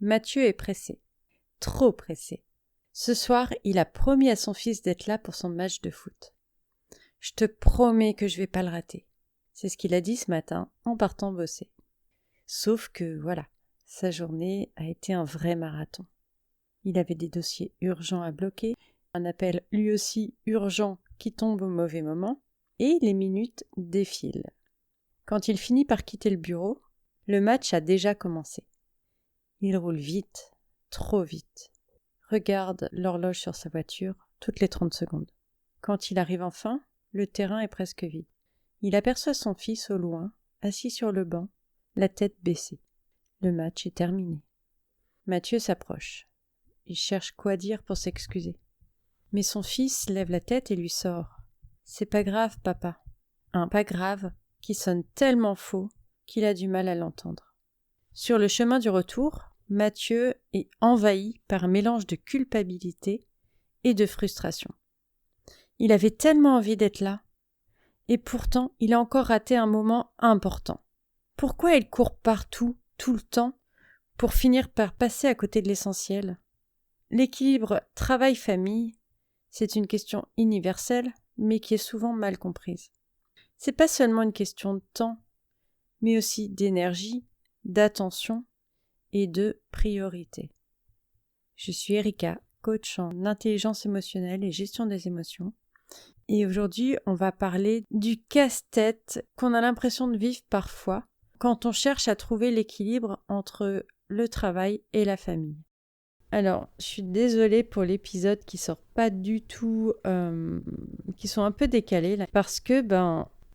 Mathieu est pressé. Trop pressé. Ce soir, il a promis à son fils d'être là pour son match de foot. « Je te promets que je vais pas le rater. » C'est ce qu'il a dit ce matin en partant bosser. Sauf que, voilà, sa journée a été un vrai marathon. Il avait des dossiers urgents à bloquer, un appel lui aussi urgent qui tombe au mauvais moment, et les minutes défilent. Quand il finit par quitter le bureau, le match a déjà commencé. Il roule vite, trop vite. Regarde l'horloge sur sa voiture toutes les 30 secondes. Quand il arrive enfin, le terrain est presque vide. Il aperçoit son fils au loin, assis sur le banc, la tête baissée. Le match est terminé. Mathieu s'approche. Il cherche quoi dire pour s'excuser. Mais son fils lève la tête et lui sort « C'est pas grave, papa ». Un « pas grave » qui sonne tellement faux qu'il a du mal à l'entendre. Sur le chemin du retour, Mathieu est envahi par un mélange de culpabilité et de frustration. Il avait tellement envie d'être là, et pourtant il a encore raté un moment important. Pourquoi il court partout, tout le temps, pour finir par passer à côté de l'essentiel ? L'équilibre travail-famille, c'est une question universelle, mais qui est souvent mal comprise. C'est pas seulement une question de temps, mais aussi d'énergie, d'attention et de priorité. Je suis Erika, coach en intelligence émotionnelle et gestion des émotions. Et aujourd'hui, on va parler du casse-tête qu'on a l'impression de vivre parfois quand on cherche à trouver l'équilibre entre le travail et la famille. Alors, je suis désolée pour l'épisode qui sort pas du tout, qui sont un peu décalés là, parce que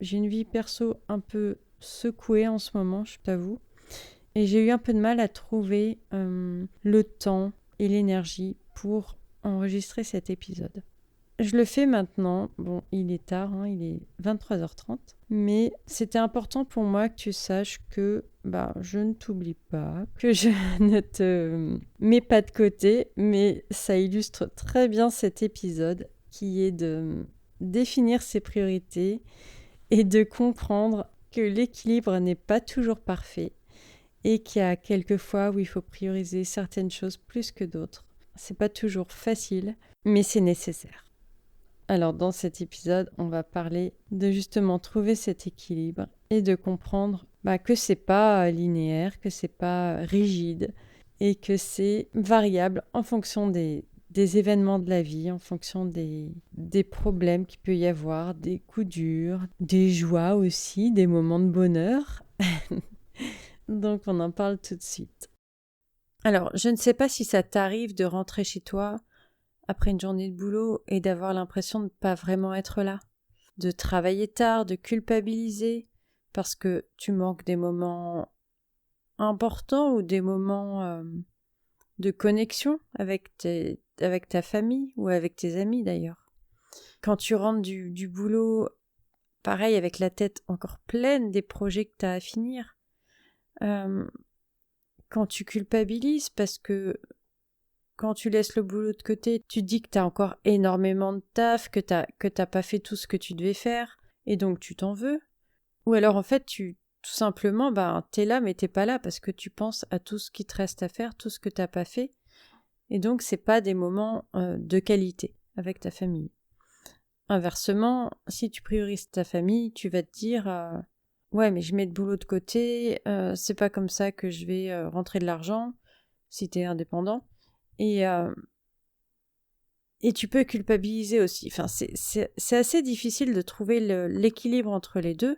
j'ai une vie perso un peu secouée en ce moment, je t'avoue, et j'ai eu un peu de mal à trouver le temps et l'énergie pour enregistrer cet épisode. Je le fais maintenant, il est tard, il est 23h30, mais c'était important pour moi que tu saches que je ne t'oublie pas, que je ne te mets pas de côté, mais ça illustre très bien cet épisode qui est de définir ses priorités et de comprendre que l'équilibre n'est pas toujours parfait et qu'il y a quelques fois où il faut prioriser certaines choses plus que d'autres. C'est pas toujours facile, mais c'est nécessaire. Alors dans cet épisode, on va parler de justement trouver cet équilibre et de comprendre que c'est pas linéaire, que c'est pas rigide et que c'est variable en fonction des événements de la vie, en fonction des problèmes qu'il peut y avoir, des coups durs, des joies aussi, des moments de bonheur. Donc on en parle tout de suite. Alors je ne sais pas si ça t'arrive de rentrer chez toi après une journée de boulot et d'avoir l'impression de ne pas vraiment être là, de travailler tard, de culpabiliser parce que tu manques des moments importants ou des moments de connexion avec ta famille ou avec tes amis d'ailleurs. Quand tu rentres du boulot, pareil avec la tête encore pleine des projets que tu as à finir, quand tu culpabilises parce que quand tu laisses le boulot de côté, tu te dis que tu as encore énormément de taf, que t'as pas fait tout ce que tu devais faire, et donc tu t'en veux. Ou alors en fait, tout simplement, t'es là mais t'es pas là parce que tu penses à tout ce qui te reste à faire, tout ce que t'as pas fait, et donc c'est pas des moments de qualité avec ta famille. Inversement, si tu priorises ta famille, tu vas te dire ouais mais je mets le boulot de côté, c'est pas comme ça que je vais rentrer de l'argent si t'es indépendant. Et tu peux culpabiliser aussi. Enfin, c'est assez difficile de trouver l'équilibre entre les deux.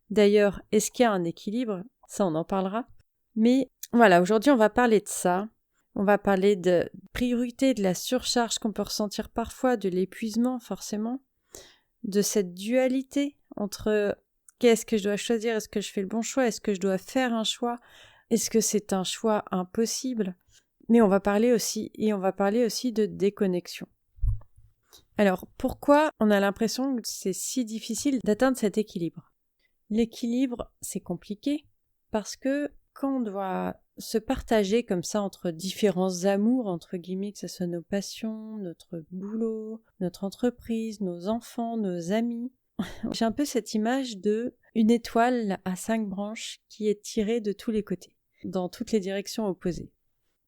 D'ailleurs, est-ce qu'il y a un équilibre ? Ça, on en parlera. Mais voilà, aujourd'hui, on va parler de ça. On va parler de priorité, de la surcharge qu'on peut ressentir parfois, de l'épuisement, forcément, de cette dualité entre qu'est-ce que je dois choisir, est-ce que je fais le bon choix, est-ce que je dois faire un choix, est-ce que c'est un choix impossible ? Mais on va parler aussi de déconnexion. Alors, pourquoi on a l'impression que c'est si difficile d'atteindre cet équilibre ? L'équilibre, c'est compliqué parce que quand on doit se partager comme ça entre différents amours, entre guillemets, que ce soit nos passions, notre boulot, notre entreprise, nos enfants, nos amis, j'ai un peu cette image de une étoile à 5 branches qui est tirée de tous les côtés, dans toutes les directions opposées.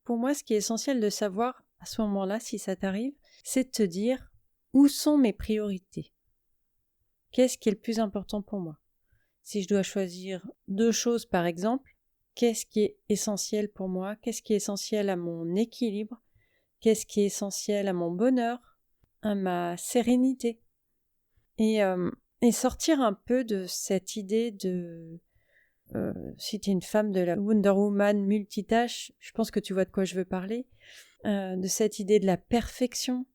pour moi, ce qui est essentiel de savoir à ce moment-là, si ça t'arrive, c'est de te dire où sont mes priorités. Qu'est-ce qui est le plus important pour moi? Si je dois choisir 2 choses, par exemple, qu'est-ce qui est essentiel pour moi? Qu'est-ce qui est essentiel à mon équilibre? Qu'est-ce qui est essentiel à mon bonheur? À ma sérénité? Et sortir un peu de cette idée de... si tu es une femme de la Wonder Woman multitâche, je pense que tu vois de quoi je veux parler, de cette idée de la perfection,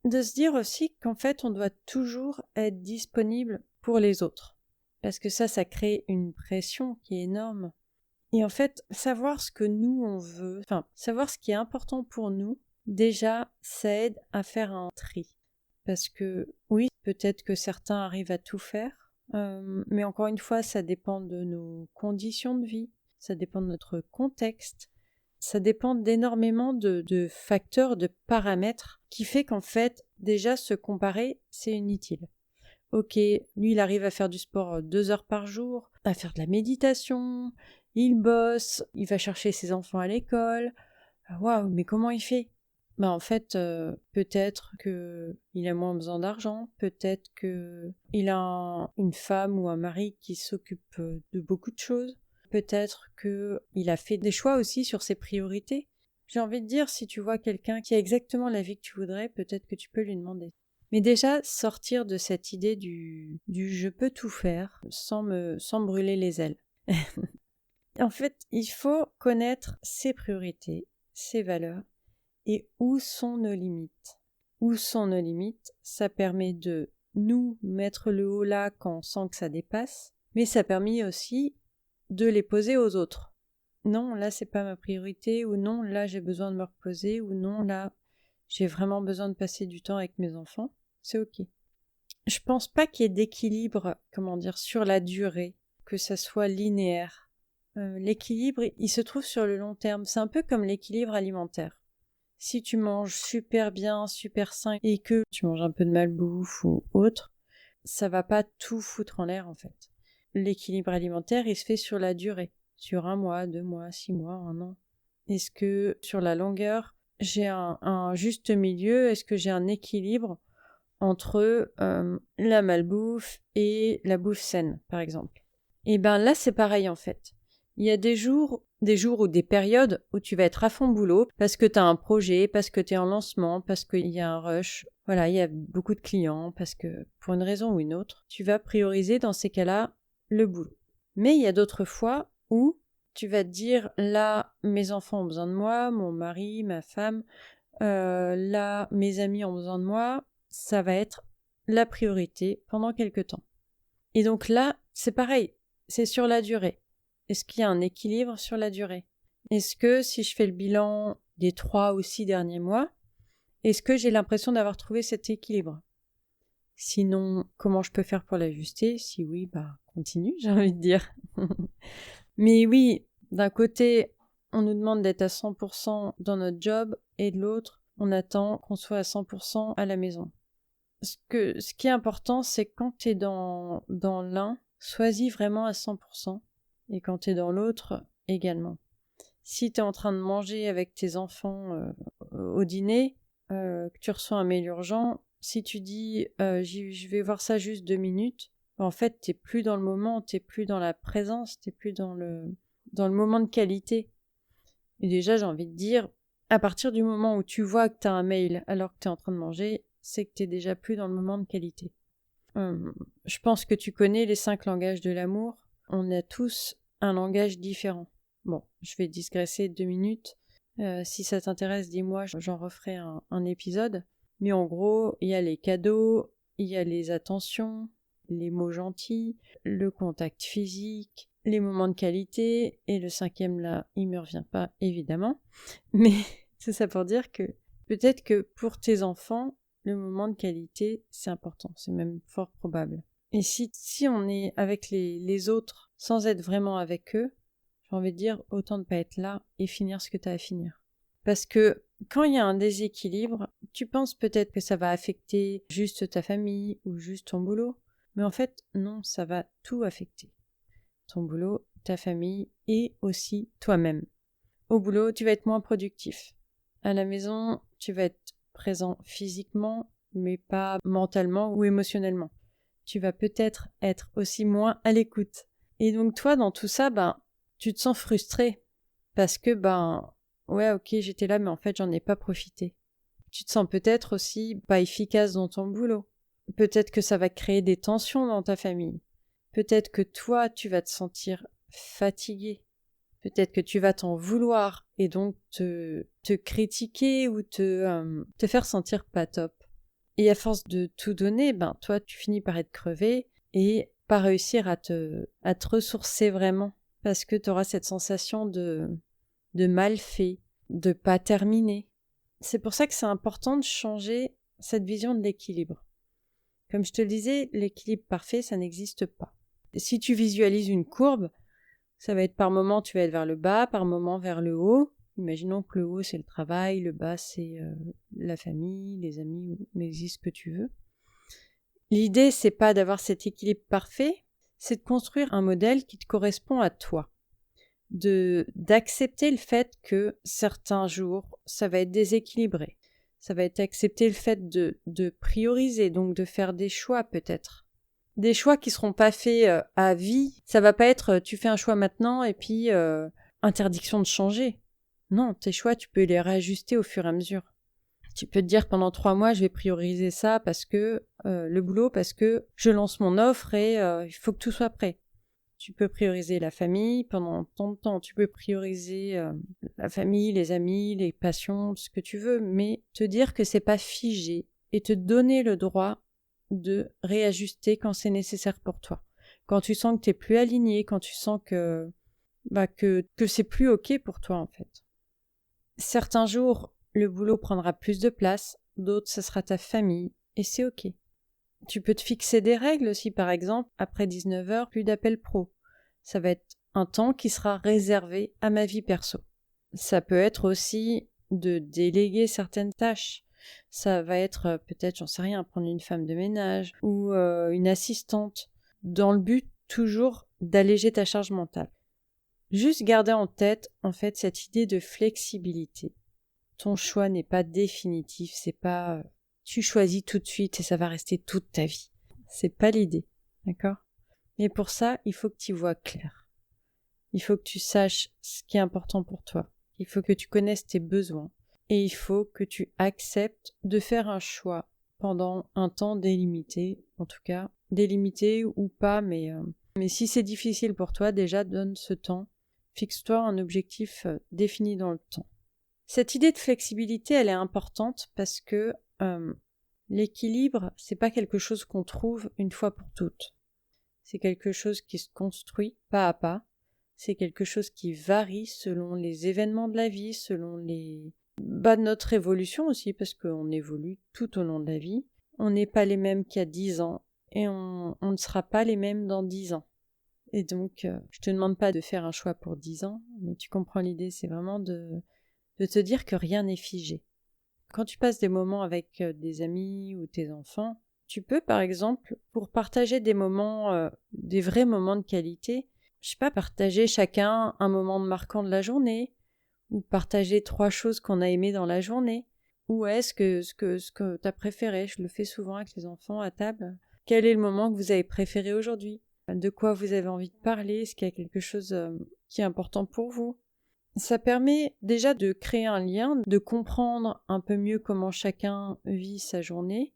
de se dire aussi qu'en fait on doit toujours être disponible pour les autres, parce que ça crée une pression qui est énorme. Et en fait, savoir ce que nous on veut, enfin savoir ce qui est important pour nous, déjà ça aide à faire un tri. Parce que oui, peut-être que certains arrivent à tout faire, mais encore une fois, ça dépend de nos conditions de vie, ça dépend de notre contexte, ça dépend d'énormément de facteurs, de paramètres, qui fait qu'en fait, déjà se comparer, c'est inutile. Ok, lui il arrive à faire du sport 2 heures par jour, à faire de la méditation, il bosse, il va chercher ses enfants à l'école. Waouh, mais comment il fait? En fait, peut-être que il a moins besoin d'argent, peut-être que il a une femme ou un mari qui s'occupe de beaucoup de choses, peut-être que il a fait des choix aussi sur ses priorités. J'ai envie de dire, si tu vois quelqu'un qui a exactement la vie que tu voudrais, peut-être que tu peux lui demander. Mais déjà, sortir de cette idée du je peux tout faire sans brûler les ailes. En fait, il faut connaître ses priorités, ses valeurs, et où sont nos limites. Où sont nos limites? Ça permet de nous mettre le haut là quand on sent que ça dépasse, mais ça permet aussi de les poser aux autres. Non, là c'est pas ma priorité, ou non, là j'ai besoin de me reposer, ou non, là j'ai vraiment besoin de passer du temps avec mes enfants. C'est ok. Je pense pas qu'il y ait d'équilibre, sur la durée, que ça soit linéaire. L'équilibre, il se trouve sur le long terme. C'est un peu comme l'équilibre alimentaire. Si tu manges super bien, super sain, et que tu manges un peu de malbouffe ou autre, ça va pas tout foutre en l'air en fait. L'équilibre alimentaire, il se fait sur la durée. Sur 1 mois, 2 mois, 6 mois, 1 an. Est-ce que sur la longueur, j'ai un juste milieu? Est-ce que j'ai un équilibre entre la malbouffe et la bouffe saine, par exemple? Et là, c'est pareil en fait. Il y a des jours ou des périodes où tu vas être à fond boulot parce que tu as un projet, parce que tu es en lancement, parce qu'il y a un rush. Voilà, il y a beaucoup de clients, parce que pour une raison ou une autre, tu vas prioriser dans ces cas-là le boulot. Mais il y a d'autres fois où tu vas te dire, là, mes enfants ont besoin de moi, mon mari, ma femme, là, mes amis ont besoin de moi, ça va être la priorité pendant quelque temps. Et donc là, c'est pareil, c'est sur la durée. Est-ce qu'il y a un équilibre sur la durée? Est-ce que si je fais le bilan des 3 ou 6 derniers mois, est-ce que j'ai l'impression d'avoir trouvé cet équilibre? Sinon, comment je peux faire pour l'ajuster? Si oui, continue, j'ai envie de dire. Mais oui, d'un côté, on nous demande d'être à 100% dans notre job, et de l'autre, on attend qu'on soit à 100% à la maison. Ce qui est important, c'est que quand tu es dans l'un, sois-y vraiment à 100%. Et quand tu es dans l'autre, également. Si tu es en train de manger avec tes enfants au dîner, que tu reçois un mail urgent, si tu dis je vais voir ça juste 2 minutes, en fait, tu n'es plus dans le moment, tu n'es plus dans la présence, tu n'es plus dans le moment de qualité. Et déjà, j'ai envie de dire, à partir du moment où tu vois que tu as un mail alors que tu es en train de manger, c'est que tu n'es déjà plus dans le moment de qualité. Je pense que tu connais les 5 langages de l'amour. On a tous un langage différent. Bon, je vais digresser 2 minutes. Si ça t'intéresse, dis-moi, j'en referai un épisode. Mais en gros, il y a les cadeaux, il y a les attentions, les mots gentils, le contact physique, les moments de qualité, et le 5e là, il me revient pas, évidemment. Mais c'est ça pour dire que peut-être que pour tes enfants, le moment de qualité, c'est important, c'est même fort probable. Et si on est avec les autres sans être vraiment avec eux, j'ai envie de dire, autant ne pas être là et finir ce que tu as à finir. Parce que quand il y a un déséquilibre, tu penses peut-être que ça va affecter juste ta famille ou juste ton boulot, mais en fait, non, ça va tout affecter. Ton boulot, ta famille et aussi toi-même. Au boulot, tu vas être moins productif. À la maison, tu vas être présent physiquement, mais pas mentalement ou émotionnellement. Tu vas peut-être être aussi moins à l'écoute. Et donc toi, dans tout ça, tu te sens frustré parce que, ouais, ok, j'étais là, mais en fait, j'en ai pas profité. Tu te sens peut-être aussi pas efficace dans ton boulot. Peut-être que ça va créer des tensions dans ta famille. Peut-être que toi, tu vas te sentir fatigué. Peut-être que tu vas t'en vouloir et donc te critiquer ou te faire sentir pas top. Et à force de tout donner, toi, tu finis par être crevé et pas réussir à te ressourcer vraiment. Parce que tu auras cette sensation de mal fait, de pas terminer. C'est pour ça que c'est important de changer cette vision de l'équilibre. Comme je te le disais, l'équilibre parfait, ça n'existe pas. Si tu visualises une courbe, ça va être par moment, tu vas être vers le bas, par moment vers le haut. Imaginons que le haut, c'est le travail, le bas, c'est la famille, les amis, mais ce que tu veux. L'idée, c'est pas d'avoir cet équilibre parfait, c'est de construire un modèle qui te correspond à toi. D'accepter le fait que certains jours, ça va être déséquilibré. Ça va être accepter le fait de prioriser, donc de faire des choix peut-être. Des choix qui seront pas faits à vie. Ça va pas être tu fais un choix maintenant et puis interdiction de changer. Non, tes choix, tu peux les réajuster au fur et à mesure. Tu peux te dire pendant 3 mois, je vais prioriser ça parce que le boulot, parce que je lance mon offre et il faut que tout soit prêt. Tu peux prioriser la famille pendant tant de temps. Tu peux prioriser la famille, les amis, les passions, ce que tu veux, mais te dire que c'est pas figé et te donner le droit de réajuster quand c'est nécessaire pour toi. Quand tu sens que t'es plus aligné, quand tu sens que c'est plus ok pour toi en fait. Certains jours, le boulot prendra plus de place, d'autres, ce sera ta famille, et c'est ok. Tu peux te fixer des règles aussi, par exemple, après 19h, plus d'appels pro. Ça va être un temps qui sera réservé à ma vie perso. Ça peut être aussi de déléguer certaines tâches. Ça va être peut-être, j'en sais rien, prendre une femme de ménage ou une assistante, dans le but toujours d'alléger ta charge mentale. Juste garder en tête, en fait, cette idée de flexibilité. Ton choix n'est pas définitif, c'est pas tu choisis tout de suite et ça va rester toute ta vie. C'est pas l'idée, d'accord? Mais pour ça, il faut que tu y vois clair. Il faut que tu saches ce qui est important pour toi. Il faut que tu connaisses tes besoins. Et il faut que tu acceptes de faire un choix pendant un temps délimité, en tout cas, délimité ou pas, mais si c'est difficile pour toi, déjà donne ce temps. Fixe-toi un objectif défini dans le temps. Cette idée de flexibilité, elle est importante parce que l'équilibre, c'est pas quelque chose qu'on trouve une fois pour toutes. C'est quelque chose qui se construit pas à pas. C'est quelque chose qui varie selon les événements de la vie, selon notre évolution aussi, parce qu'on évolue tout au long de la vie. On n'est pas les mêmes qu'il y a 10 ans et on ne sera pas les mêmes dans 10 ans. Et donc, je te demande pas de faire un choix pour 10 ans, mais tu comprends l'idée, c'est vraiment de te dire que rien n'est figé. Quand tu passes des moments avec des amis ou tes enfants, tu peux, par exemple, pour partager des moments, des vrais moments de qualité, je sais pas, partager chacun un moment marquant de la journée, ou partager 3 choses qu'on a aimées dans la journée, ou est-ce que ce que t'as préféré, je le fais souvent avec les enfants à table. Quel est le moment que vous avez préféré aujourd'hui? De quoi vous avez envie de parler? Est-ce qu'il y a quelque chose qui est important pour vous? Ça permet déjà de créer un lien, de comprendre un peu mieux comment chacun vit sa journée,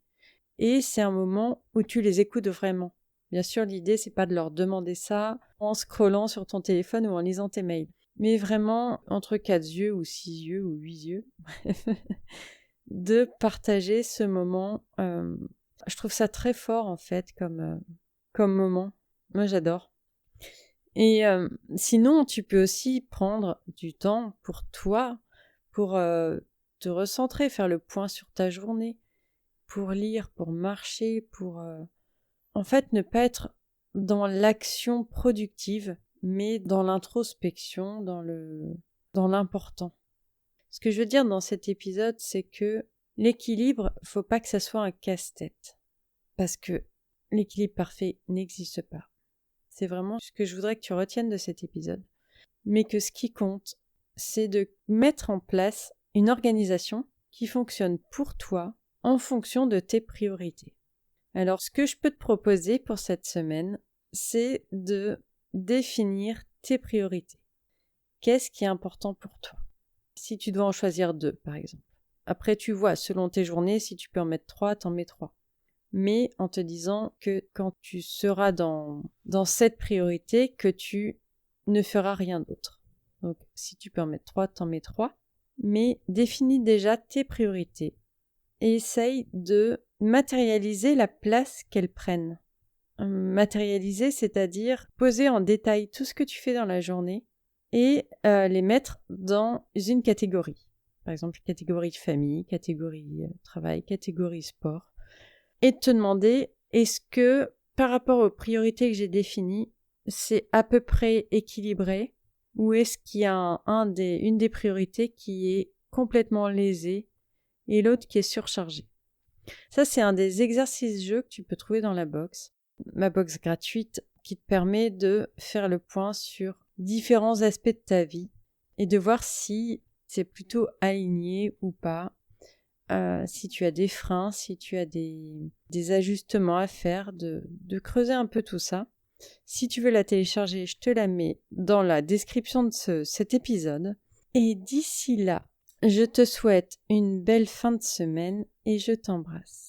et c'est un moment où tu les écoutes vraiment. Bien sûr, l'idée, c'est pas de leur demander ça en scrollant sur ton téléphone ou en lisant tes mails, mais vraiment entre 4 yeux ou 6 yeux ou 8 yeux, de partager ce moment. Je trouve ça très fort en fait comme moment. Moi, j'adore. Et sinon, tu peux aussi prendre du temps pour toi, pour te recentrer, faire le point sur ta journée, pour lire, pour marcher, pour en fait ne pas être dans l'action productive, mais dans l'introspection, dans l'important. Ce que je veux dire dans cet épisode, c'est que l'équilibre, faut pas que ça soit un casse-tête, parce que l'équilibre parfait n'existe pas. C'est vraiment ce que je voudrais que tu retiennes de cet épisode. Mais que ce qui compte, c'est de mettre en place une organisation qui fonctionne pour toi en fonction de tes priorités. Alors, ce que je peux te proposer pour cette semaine, c'est de définir tes priorités. Qu'est-ce qui est important pour toi? Si tu dois en choisir 2, par exemple. Après, tu vois, selon tes journées, si tu peux en mettre 3, t'en mets 3. Mais en te disant que quand tu seras dans cette priorité, que tu ne feras rien d'autre. Donc, si tu peux en mettre 3, t'en mets 3. Mais définis déjà tes priorités et essaye de matérialiser la place qu'elles prennent. Matérialiser, c'est-à-dire poser en détail tout ce que tu fais dans la journée et les mettre dans une catégorie. Par exemple, catégorie famille, catégorie travail, catégorie sport. Et de te demander, est-ce que par rapport aux priorités que j'ai définies, c'est à peu près équilibré ou est-ce qu'il y a une des priorités qui est complètement lésée et l'autre qui est surchargée? Ça, c'est un des exercices-jeux que tu peux trouver dans la box. Ma box gratuite qui te permet de faire le point sur différents aspects de ta vie et de voir si c'est plutôt aligné ou pas, si tu as des freins, si tu as des ajustements à faire, de creuser un peu tout ça. Si tu veux la télécharger, je te la mets dans la description de cet épisode. Et d'ici là, je te souhaite une belle fin de semaine et je t'embrasse.